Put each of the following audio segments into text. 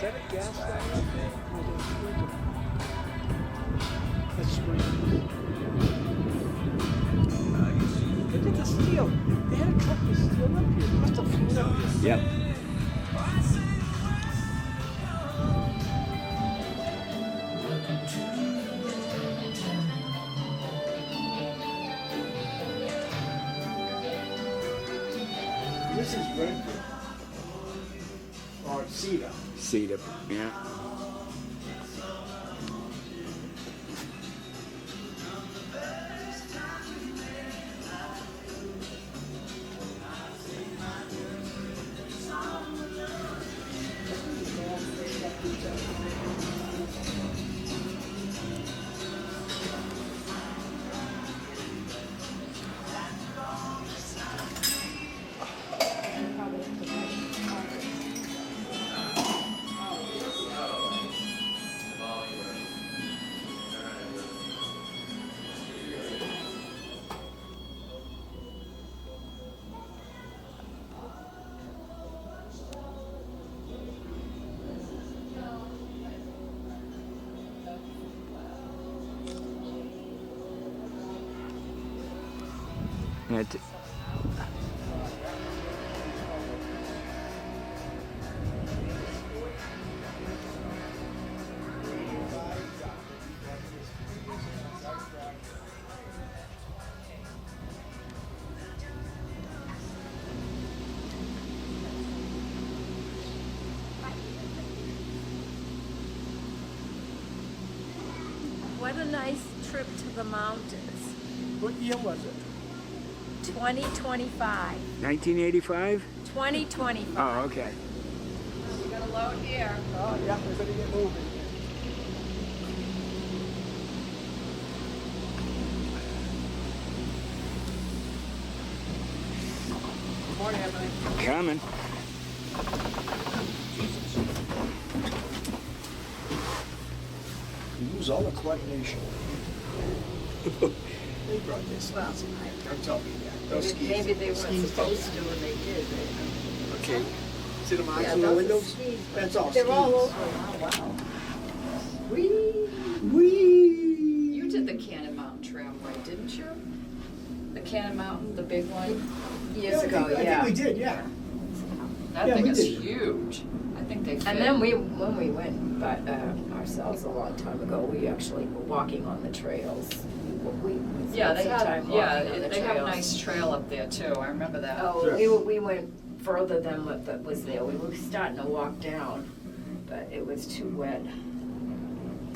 that a gas guy up there? That's springs. Look at the steel. They had a truck with steel up here. They must have flown up here. Yep. This is Bretten. Or cedar. Cedar, yeah. It, What a nice trip to the mountains. What year was it? 2025. 1985? 2025. Oh, okay. We got a load here. Oh, yeah, we're gonna get moving. Good morning, Emily. Coming. You lose all the coordination. They brought this last night. Don't tell me that. Those skis. Maybe they weren't skis supposed to and they did. Okay. See the marks Yeah, on the those are windows? skis. That's all They're skis. all over. Oh, wow. Whee! You did the Cannon Mountain Tramway, didn't you? The Cannon Mountain, the big one, years ago, I think we did, yeah. That Yeah, thing we is did. huge. I think they fit. And then when we went by ourselves a long time ago, we actually were walking on the trails. We Yeah, they spent some time have, yeah, walking on the they have a trails. nice trail up there too, I remember that. Oh, Yeah. we went further than what that was there. We were starting to walk down, but it was too wet.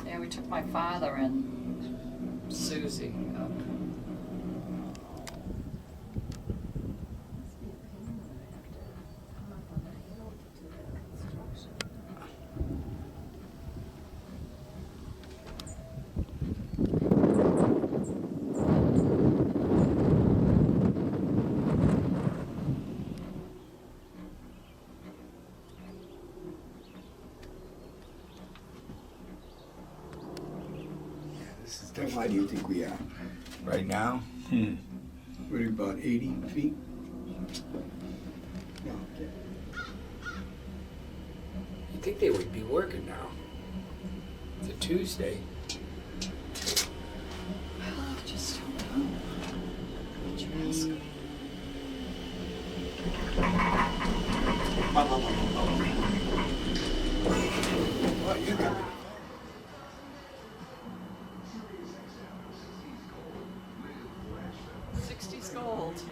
Yeah, we took my father and Susie up. How high do you think we are? Right now? We're about 80 feet? No, okay. You think they would be working now? It's a Tuesday. Just hold on. What'd you ask? Well, you got it. '60s gold.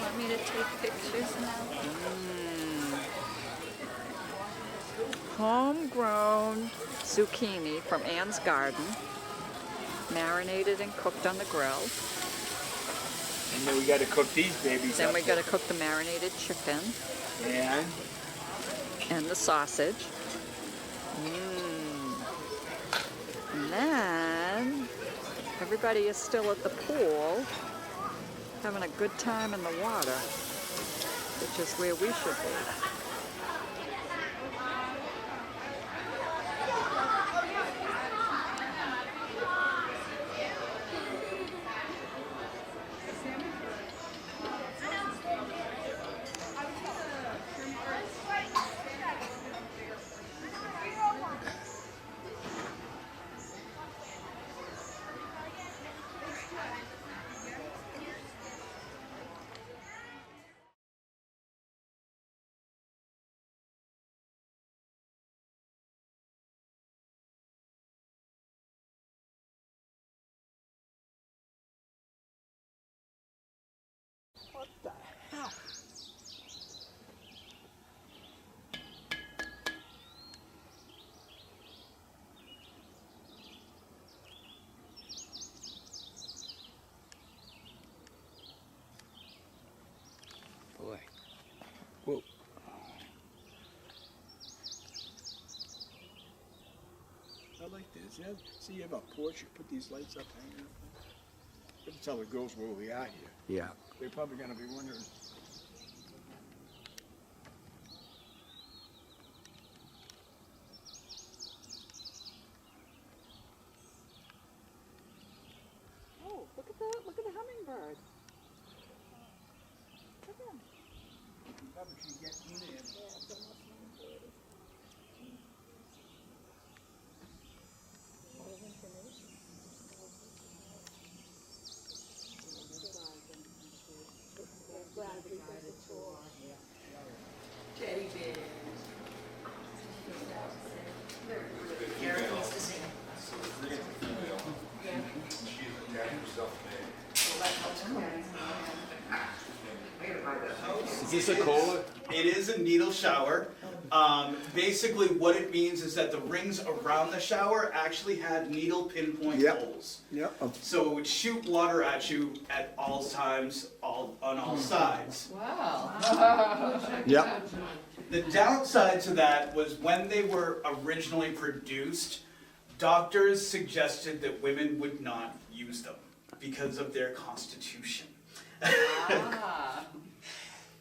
Want me to take pictures now? Homegrown zucchini from Ann's garden, marinated and cooked on the grill. And then we got to cook these babies Then up. we got to cook the marinated chicken And and the sausage. And then everybody is still at the pool, having a good time in the water, which is where we should be. What the hell? boy. Whoa. I like this. Yeah, see, you have a porch, you put these lights up hanging up. You have to tell the girls where we are here. Yeah. They're probably gonna be wondering. Oh, look at that! Look at the hummingbird. Look at him. Probably should get in there. Is this a cola? It is a needle shower. Basically, what it means is that the rings around the shower actually had needle pinpoint Yep. holes. Yep. So it would shoot water at you at all times, on all sides. Wow. Yep. The downside to that was when they were originally produced, doctors suggested that women would not use them because of their constitution.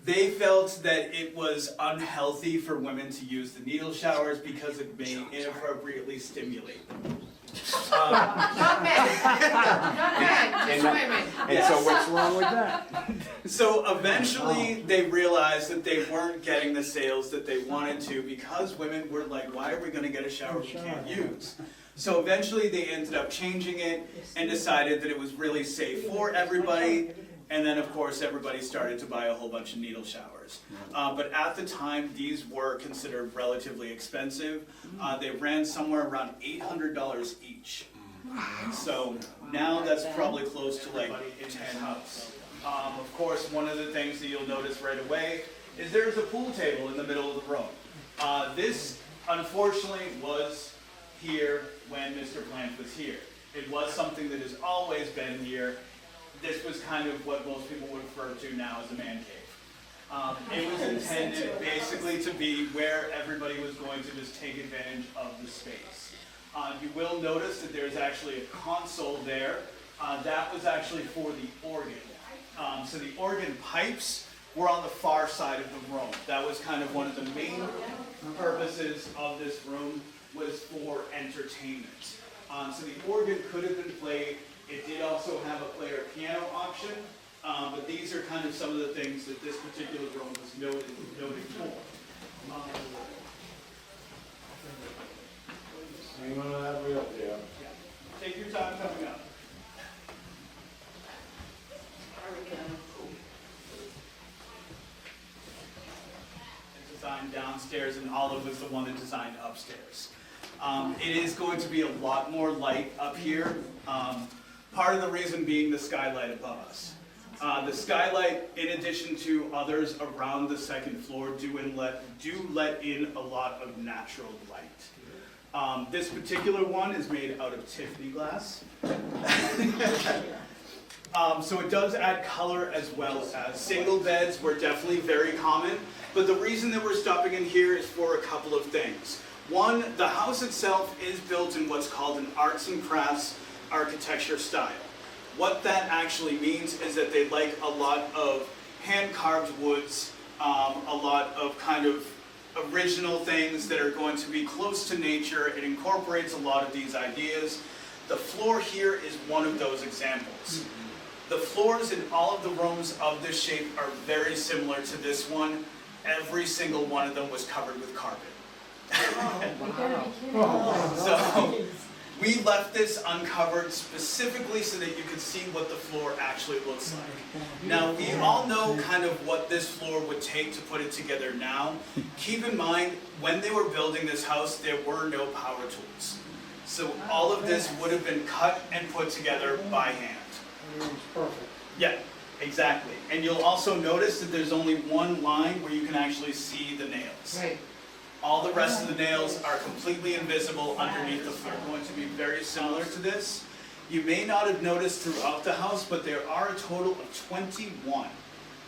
They felt that it was unhealthy for women to use the needle showers because it may inappropriately stimulate them. Not men. Not men, just women. And so what's wrong with that? So eventually they realized that they weren't getting the sales that they wanted to because women were like, why are we going to get a shower we can't use? So eventually they ended up changing it and decided that it was really safe for everybody. And then, of course, everybody started to buy a whole bunch of needle showers. But at the time, these were considered relatively expensive. They ran somewhere around $800 each. So now that's probably close to like 10 bucks. Of course, one of the things that you'll notice right away is there's a pool table in the middle of the room. This, unfortunately, was here when Mr. Plant was here. It was something that has always been here. This was kind of what most people would refer to now as a man cave. It was intended basically to be where everybody was going to just take advantage of the space. You will notice that there's actually a console there. That was actually for the organ. So the organ pipes were on the far side of the room. That was kind of one of the main purposes of this room, was for entertainment. So the organ could have been played. It did also have a player piano option, but these are kind of some of the things that this particular room was noted for. Hang on to that way up there. Yeah. Take your time coming up. Designed downstairs, and Olive was the one that designed upstairs. It is going to be a lot more light up here. Part of the reason being the skylight above us. The skylight, in addition to others around the second floor, do let in a lot of natural light. This particular one is made out of Tiffany glass. So it does add color as well as single beds were definitely very common. But the reason that we're stopping in here is for a couple of things. One, the house itself is built in what's called an arts and crafts architecture style. What that actually means is that they like a lot of hand-carved woods, a lot of kind of original things that are going to be close to nature. It incorporates a lot of these ideas. The floor here is one of those examples. The floors in all of the rooms of this shape are very similar to this one. Every single one of them was covered with carpet. So we left this uncovered specifically so that you could see what the floor actually looks like. Now, we all know kind of what this floor would take to put it together now. Keep in mind, when they were building this house, there were no power tools. So all of this would have been cut and put together by hand. Perfect. Yeah, exactly. And you'll also notice that there's only one line where you can actually see the nails. Right. All the rest of the nails are completely invisible underneath the floor. Going to be very similar to this. You may not have noticed throughout the house, but there are a total of 21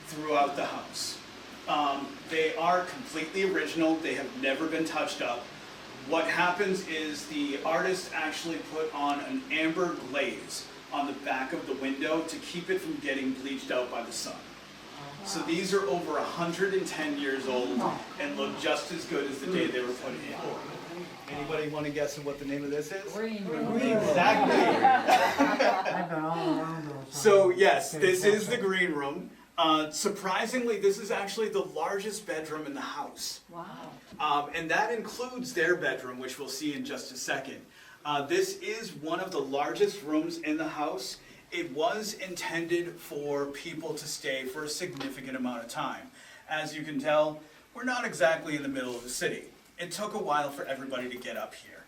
throughout the house. They are completely original. They have never been touched up. What happens is the artist actually put on an amber glaze on the back of the window to keep it from getting bleached out by the sun. So these are over 110 years old and look just as good as the day they were put in. Anybody want to guess what the name of this is? Green. Exactly. So yes, this is the green room. Surprisingly, this is actually the largest bedroom in the house. Wow. And that includes their bedroom, which we'll see in just a second. This is one of the largest rooms in the house. It was intended for people to stay for a significant amount of time. As you can tell, we're not exactly in the middle of the city. It took a while for everybody to get up here.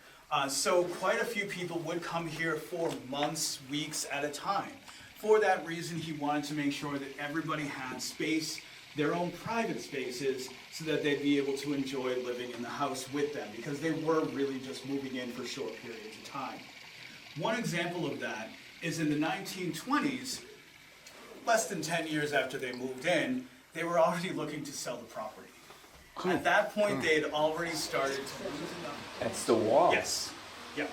So quite a few people would come here for months, weeks at a time. For that reason, he wanted to make sure that everybody had space, their own private spaces, so that they'd be able to enjoy living in the house with them, because they were really just moving in for short periods of time. One example of that is in the 1920s, less than 10 years after they moved in, they were already looking to sell the property. At that point, they had already started to lose enough. That's the wall. Yes, yeah.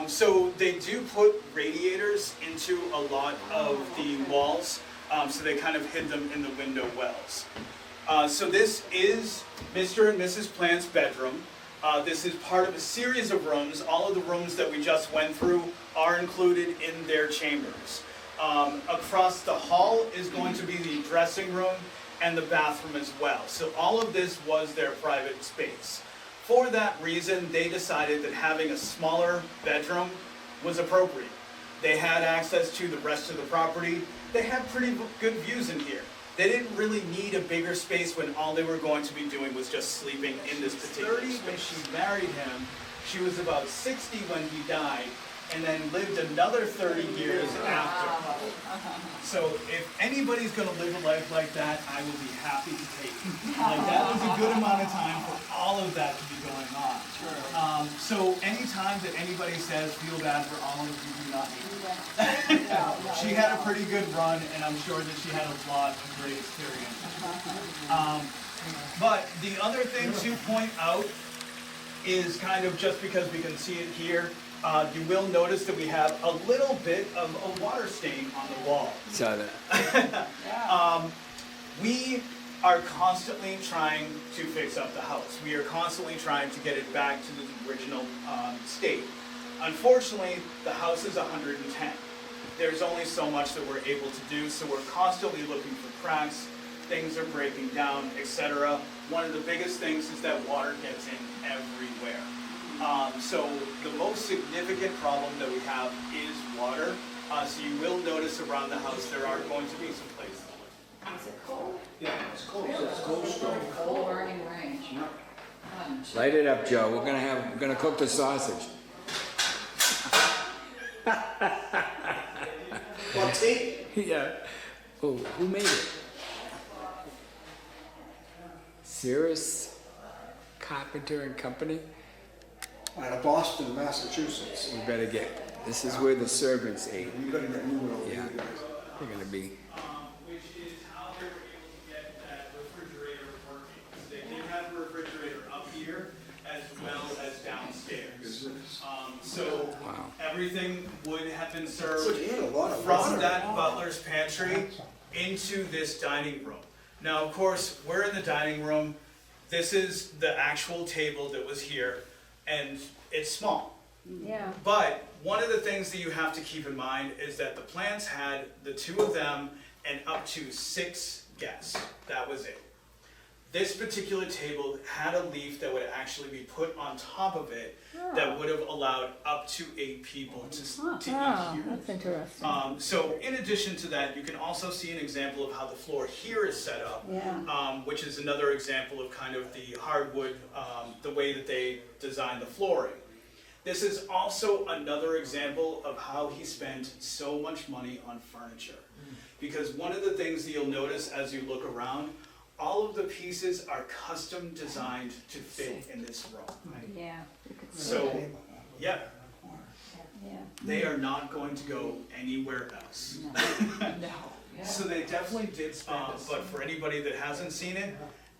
So they do put radiators into a lot of the walls, so they kind of hid them in the window wells. So this is Mr. and Mrs. Plant's bedroom. This is part of a series of rooms. All of the rooms that we just went through are included in their chambers. Across the hall is going to be the dressing room and the bathroom as well. So all of this was their private space. For that reason, they decided that having a smaller bedroom was appropriate. They had access to the rest of the property. They had pretty good views in here. They didn't really need a bigger space when all they were going to be doing was just sleeping in this particular space. When she married him, she was about 60 when he died, and then lived another 30 years after. So if anybody's going to live a life like that, I will be happy to take it. Like, that was a good amount of time for all of that to be going on. So anytime that anybody says, feel bad for all of you, do not need it. She had a pretty good run, and I'm sure that she had a lot of great experience. But the other thing to point out is kind of, just because we can see it here, you will notice that we have a little bit of a water stain on the wall. Saw that. We are constantly trying to fix up the house. We are constantly trying to get it back to the original state. Unfortunately, the house is 110. There's only so much that we're able to do, so we're constantly looking for cracks, things are breaking down, etc. One of the biggest things is that water gets in everywhere. So the most significant problem that we have is water. So you will notice around the house there are going to be some places. Is it cold? Yeah, it's cold. It's cold stove. Cold burning range. Light it up, Joe. We're gonna cook the sausage. What, tea? Yeah. Oh, who made it? Cirrus Carpenter and Company? Out of Boston, Massachusetts. We better get, this is where the servants ate. You better get moving over Yeah. here. They're gonna be, Which is how they were able to get that refrigerator working. So they did have a refrigerator up here as well as downstairs. So wow. everything would have been But served you had a lot of from water. that butler's pantry into this dining room. Now, of course, we're in the dining room. This is the actual table that was here, and it's small. Yeah. But one of the things that you have to keep in mind is that the plants had the two of them and up to 6 guests. That was it. This particular table had a leaf that would actually be put on top of it that would have allowed up to 8 people to eat here. That's interesting. So in addition to that, you can also see an example of how the floor here is set up, Yeah. which is another example of kind of the hardwood, the way that they designed the flooring. This is also another example of how he spent so much money on furniture. Because one of the things that you'll notice as you look around, all of the pieces are custom designed to fit in this room. Yeah. So, yeah, Yeah. they are not going to go anywhere else. So they definitely did spend it, but for anybody that hasn't seen it,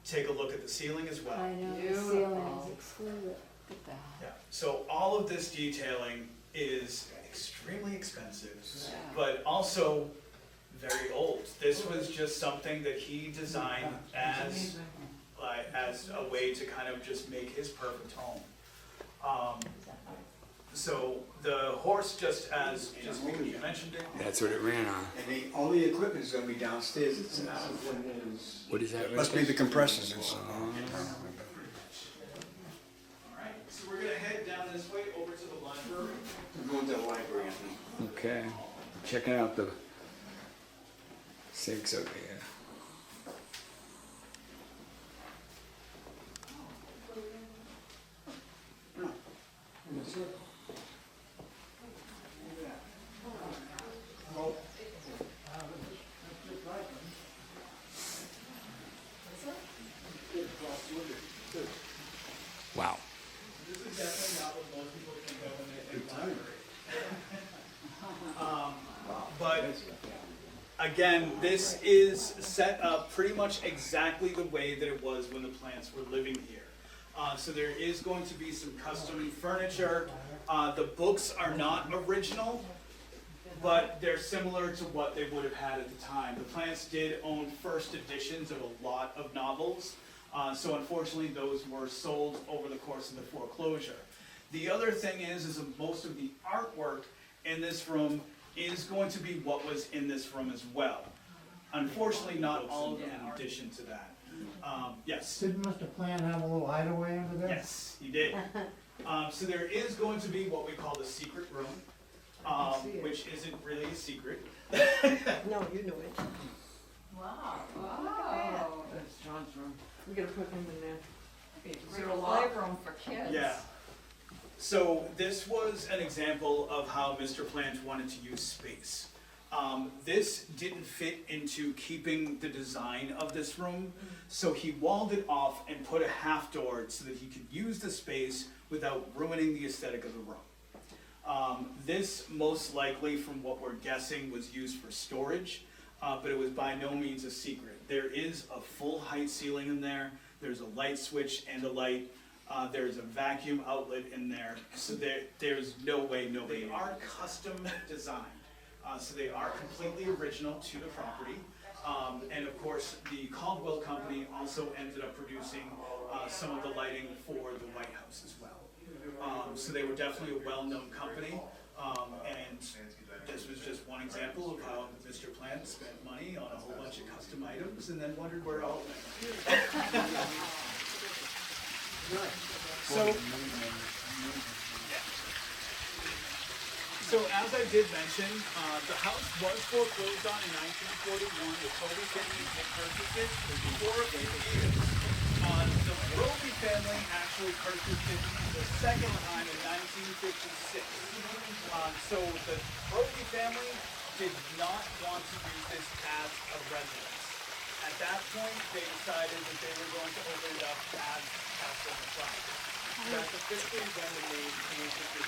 take a look at the ceiling as well. I know, the ceiling is exquisite. Yeah. So all of this detailing is extremely expensive, but also very old. This was just something that he designed as a way to kind of just make his perfect home. So the horse, just because you mentioned it, That's what it ran on. And all the equipment is gonna be downstairs, it says. What is that? Must be the compressors or all right. So we're gonna head down this way over to the library. I'm going to the library, Anthony. Okay. Checking out the sinks over here. Wow. This is definitely not what most people think of when they think library. But again, this is set up pretty much exactly the way that it was when the plants were living here. So there is going to be some custom furniture. The books are not original, but they're similar to what they would have had at the time. The plants did own first editions of a lot of novels. So unfortunately, those were sold over the course of the foreclosure. The other thing is most of the artwork in this room is going to be what was in this room as well. Unfortunately, not all of them in addition to that. Yes. Didn't Mr. Plan have a little hideaway under there? Yes, he did. So there is going to be what we call the secret room, which isn't really a secret. No, you knew it. Wow. Wow. That's John's room. We gotta put him in there. There's a playroom for kids. Yeah. So this was an example of how Mr. Plant wanted to use space. This didn't fit into keeping the design of this room, so he walled it off and put a half door so that he could use the space without ruining the aesthetic of the room. This most likely, from what we're guessing, was used for storage, but it was by no means a secret. There is a full height ceiling in there, there's a light switch and a light, there's a vacuum outlet in there, so there's no way nobody. They are custom designed. So they are completely original to the property. And of course, the Caldwell Company also ended up producing some of the lighting for the White House as well. So they were definitely a well-known company. And this was just one example of how Mr. Plant spent money on a whole bunch of custom items and then wondered where it all went. So as I did mention, the house was foreclosed on in 1941. The Toby family had purchased it for a few years. The Roby family actually purchased it the second time in 1956. So the Roby family did not want to use this as a residence. At that point, they decided that they were going to open it up as Castle McLeod. That's officially when the name came to be.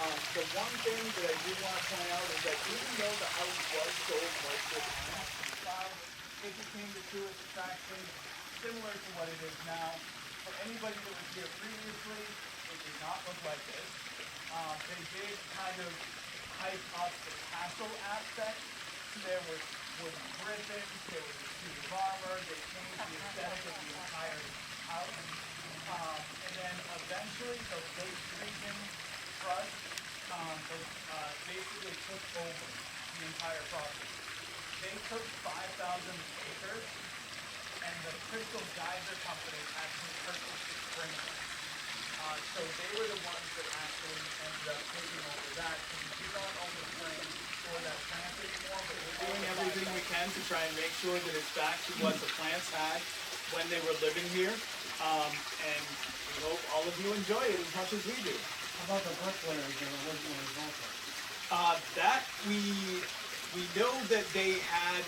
The one thing that I do want to point out is that even though the house was sold multiple times, it became the tourist attraction, similar to what it is now. For anybody that was here previously, it did not look like this. They did kind of hype up the castle aspect. There was wooden griffins, there was a suit of armor, they changed the aesthetic of the entire house. And then eventually the late Regan Trust basically took over the entire property. They took 5,000 acres, and the Crystal Geyser Company actually purchased the sprinklers. So they were the ones that actually ended up taking over that. So we don't own the claim for that plant anymore, but we're doing everything we can to try and make sure that it's back to what the plants had when they were living here. And we hope all of you enjoy it as much as we do. How about the bricklayers that originally built it? That we know that they had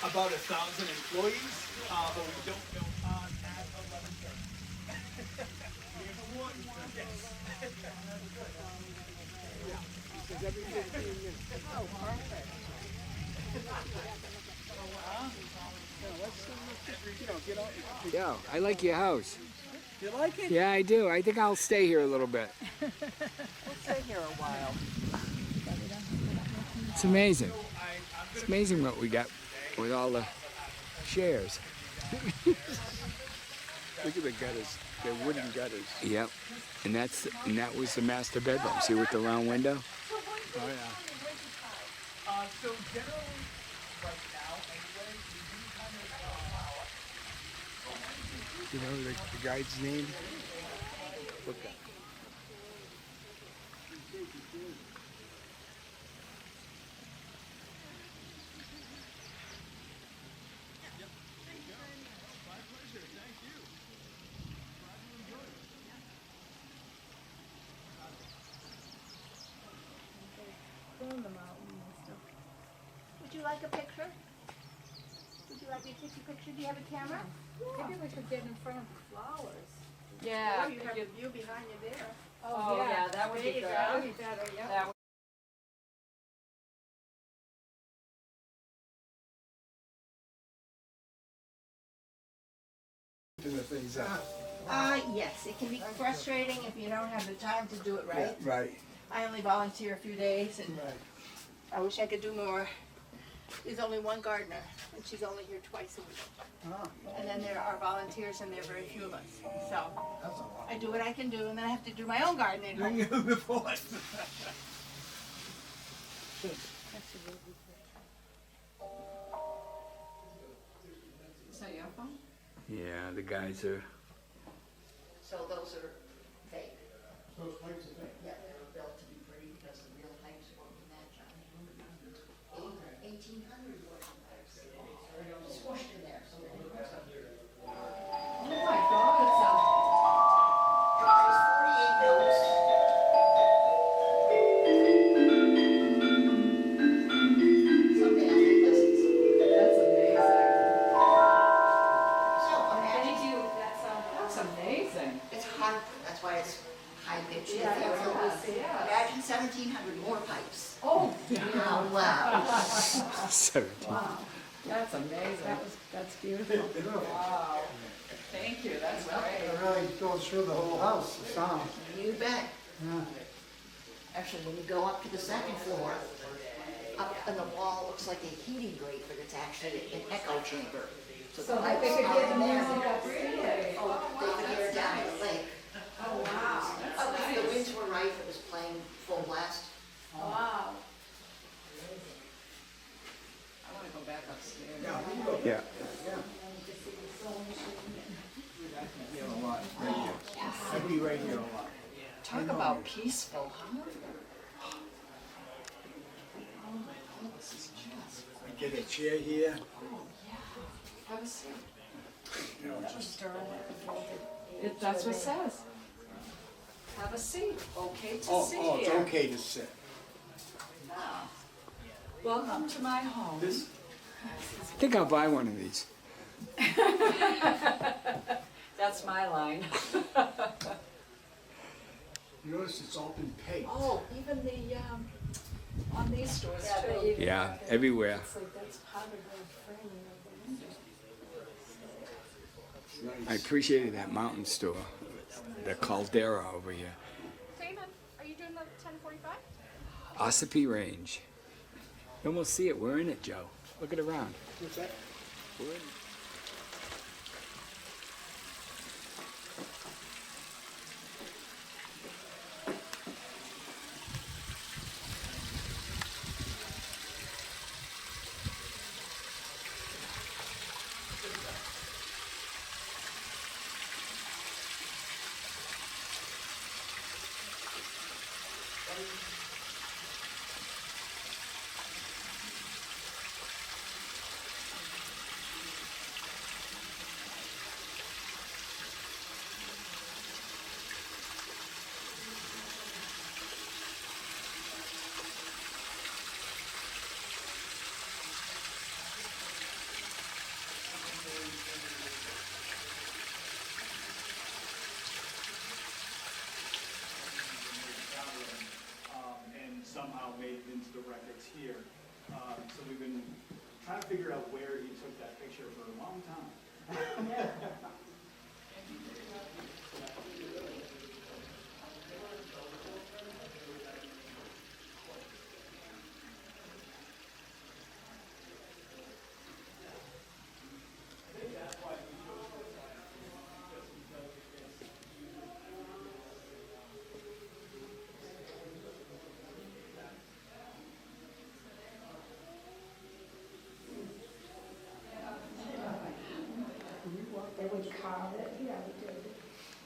about 1,000 employees, but we don't know at 11:30. Yo, I like your house. You like it? Yeah, I do. I think I'll stay here a little bit. We'll stay here a while. It's amazing. It's amazing what we got with all the shares. Look at the gutters. They're wooden gutters. Yep. And that was the master bedroom. See with the round window? Oh, yeah. So generally, right now, anyway, we do kind of You know the guide's name? Look at Would you like a picture? Would you like me to take a picture? Do you have a camera? Maybe we could get in front of the flowers. Yeah. Oh, you have a view behind you there. Oh, yeah, that would be good. That would be better, yeah. That would- the things up. Yes, it can be frustrating if you don't have the time to do it right. Right. I only volunteer a few days and Right. I wish I could do more. There's only one gardener and she's only here twice a week. And then there are volunteers and there are very few of us. So I do what I can do and then I have to do my own gardening. Is that your phone? Yeah, the guys are. So those are fake. Those pipes are fake? Yeah, they were built to be pretty because the real pipes won't match on it. 1800 working pipes. Squished in there, so they didn't mess up. Oh my God, it's It weighs 48 pounds. Someday I'll take lessons. that's amazing. So imagine, Thank you, that's amazing. it's hard, that's why it's high pitched. Yeah, that's what I see, yeah. Imagine 1,700 more pipes. Oh, Oh, wow. 17. wow, that's amazing. That's beautiful. Wow. Thank you, that's great. It really goes through the whole house, the sound. You bet. Yeah. Actually, when you go up to the second floor, up on the wall looks like a heating grate, but it's actually an echo chamber. So the that they pipes could are get in the there. music up really. They could hear it down at the lake. Oh, wow, that's Oh, if the nice. winds were right, it was playing full blast. Wow. I wanna go back upstairs. Yeah, we can go. Yeah. I can hear a lot right here. I'd be right here a lot. Talk about peaceful, huh? I get a chair here. Have a seat. You know, just That's what it says. Have a seat, okay to sit oh, it's here. okay to sit. Welcome to my home. I think I'll buy one of these. That's my line. You notice it's all been paved. Oh, even the, on these stores Yeah, too. they even Yeah, have it. everywhere. It's like that's part of the framing of the window. I appreciated that mountain store, the Caldera over here. Damon, are you doing the 1045? Ossipee Range. You almost see it. We're in it, Joe. Look it around. What's that? We're in it. And somehow made it into the records here. So we've been trying to figure out where he took that picture for a long time. They would carve it, yeah, we did.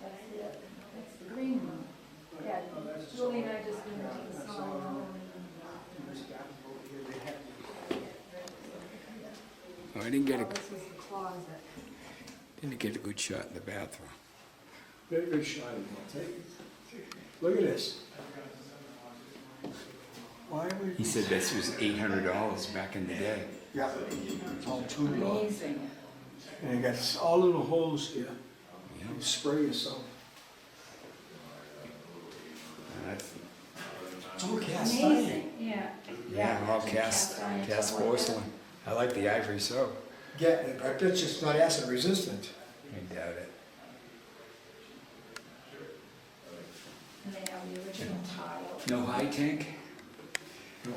That's it, that's the green one. Yeah, Julie and I just went to the salon. Oh, I didn't get This was the closet. a good shot in the bathroom. Very good shot of it. Look at this. Why would? He said this was $800 back in the day. Yeah. It's all tuned up. Amazing. And it got all little holes here. You spray yourself. That's, It's all cast iron. Amazing, yeah. yeah, all cast porcelain. I like the ivory soap. Yeah, I bet you it's not acid resistant. I doubt it. And they have the original tile. No high tank? No.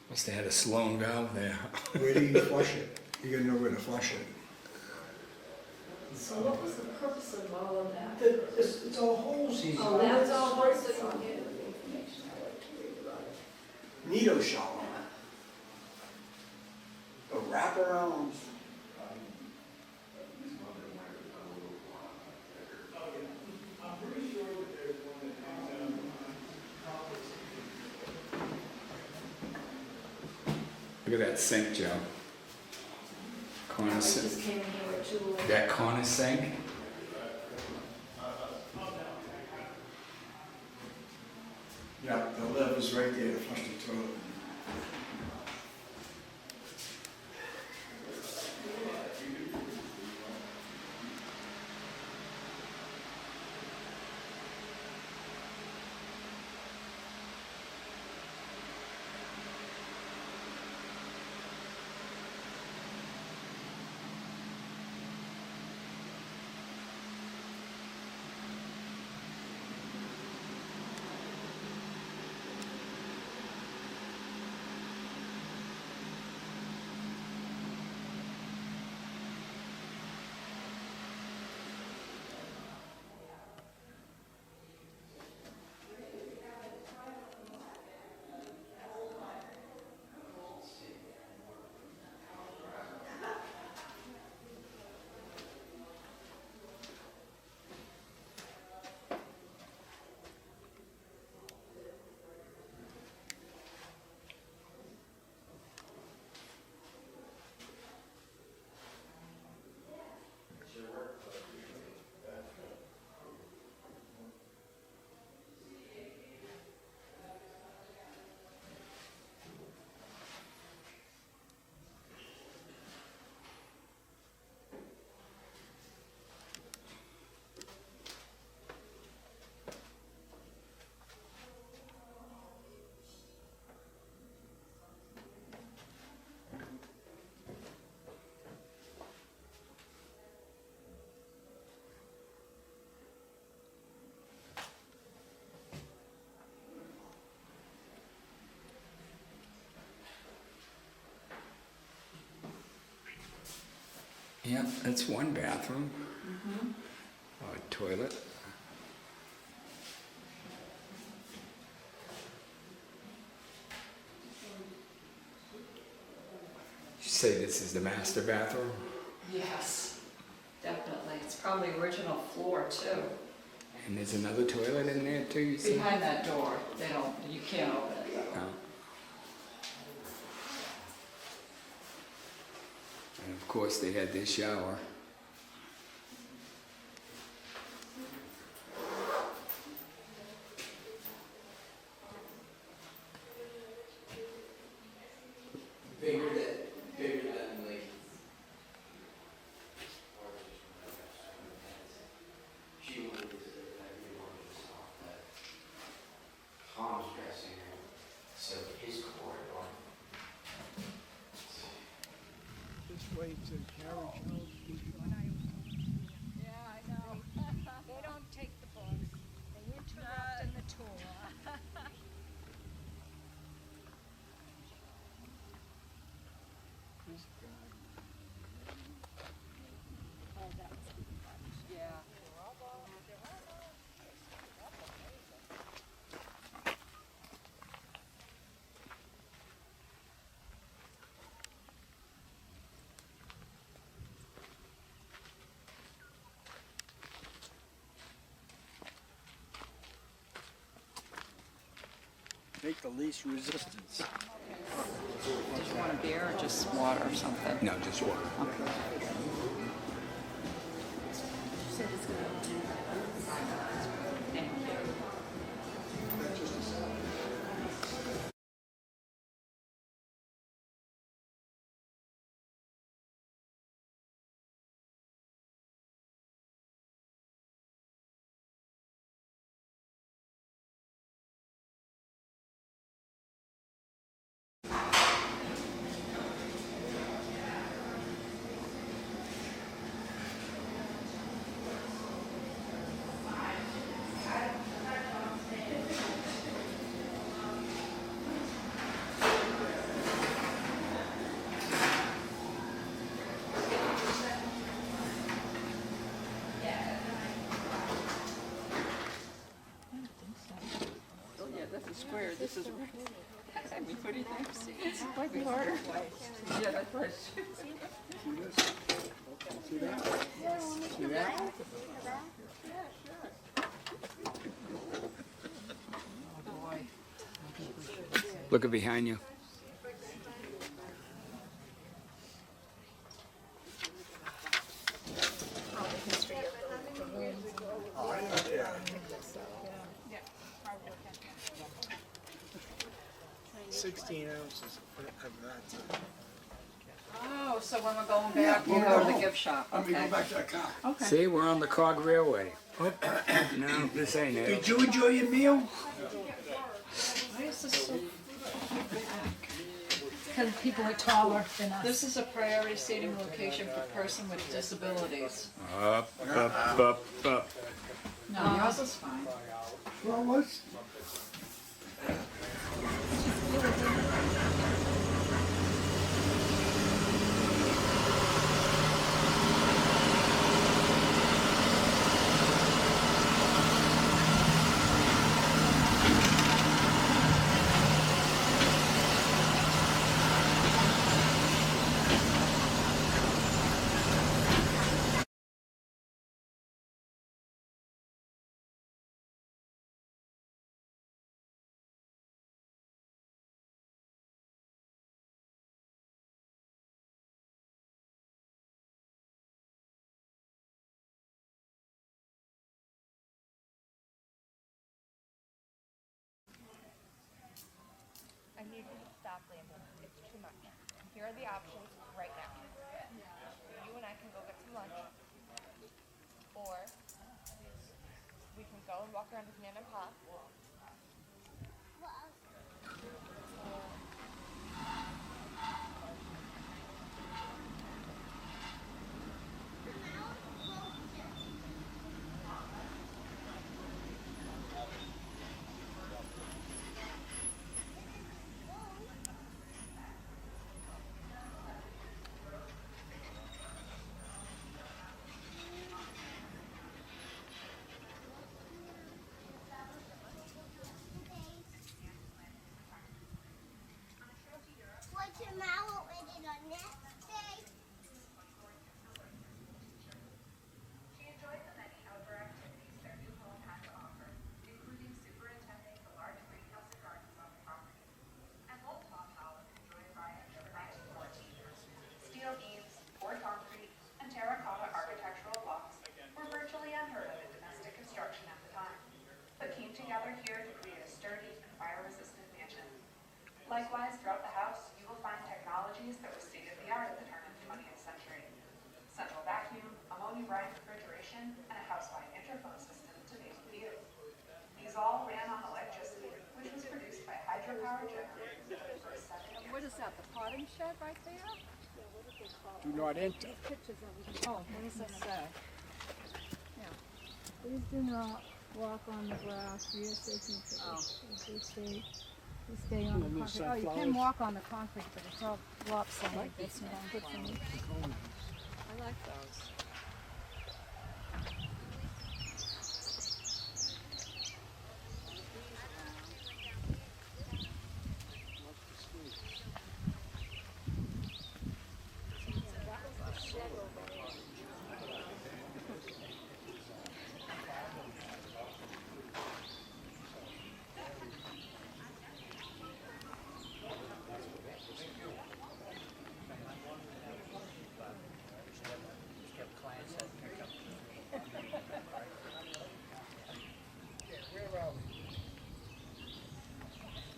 Must have had a Sloan valve there. Where do you flush it? You gotta know where to flush it. So what was the purpose of all of that? It's all holes here. Oh, that's all worth it. I'll get the information I like to read about it. Needle shower. A wraparound. Look at that sink, Joe. Corner I sink. just came in here with Julie. That corner sink? Yeah, the lever's right there to flush the toilet. Yeah, that's one bathroom. Or a toilet. You say this is the master bathroom? Yes, definitely. It's probably original floor too. And there's another toilet in there too, you see? Behind that door, you can't open it though. Oh. And of course they had their shower. Bigger than like. She wanted to Tom's dressing room, so his corridor. This way to the carriage house. Yeah, I know. They don't take the books. They interrupt in the tour. This guy. Oh, that's yeah. Make the least resistance. Did you want a beer or just water or something? No, just water. Okay. Thank you. Oh yeah, that's a square. This is. I mean, what do you think? It's might be harder. Yeah, that's right. See that? See that? Oh boy. Look behind you. Yeah. 16 ounces of that. Oh, so when we're going back, we'll go to the gift shop. Let me Okay. go back to the car. Okay. See, we're on the Cog Railway. Oh, no, this ain't it. Did you enjoy your meal? Why is this so? Because people are taller than us. This is a priority seating location for person with disabilities. Up, up, up, up. No, yours is fine. Well, let's. I need you to stop, Landon. It's too much. Here are the options right now. You and I can go get some lunch, or we can go and walk around with Nan and Pa. What is that, the potting shed right there? Do not enter. Oh, what does that say? Please do not walk on the grass for your safety. They stay on the concrete. Oh, you can walk on the concrete, but it's all lopsided. That's not good for me. I like those.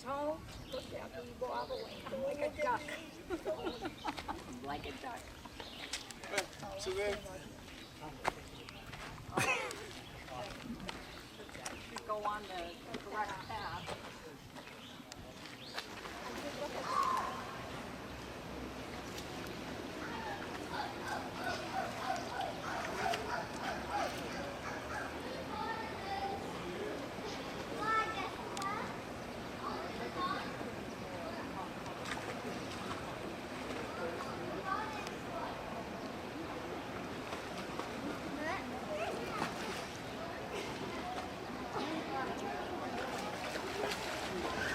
Don't look at me wobbling. I'm like a duck. I'm like a duck. So then, Should go on the correct path.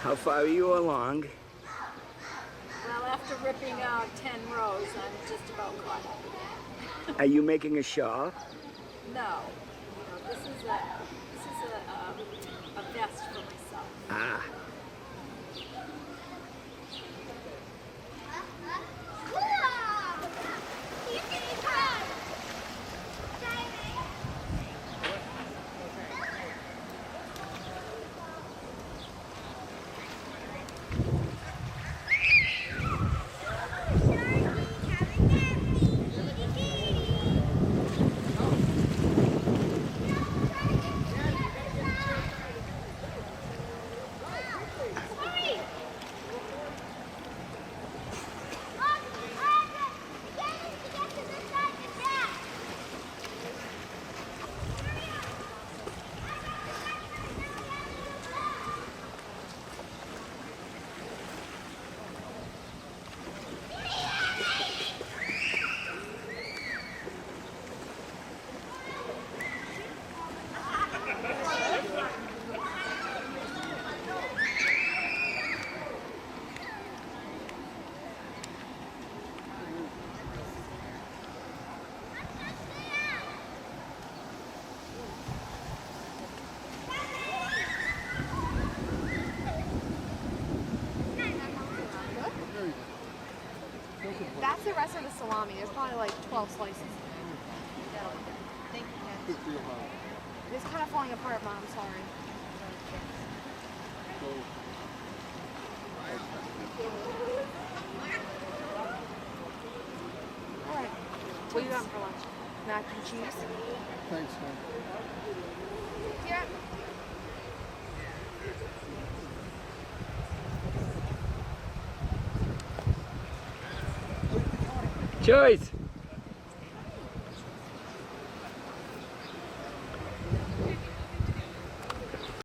How far are you along? Well, after ripping out 10 rows, I'm just about caught up. Are you making a shawl? No, this is a vest for myself. Ah. That's the rest of the salami. There's probably like 12 slices. Thank you, Ken. It's kind of falling apart, Mom. Sorry. All right. What are you having for lunch? Mac and cheese? thanks, man. Yeah. Joyce!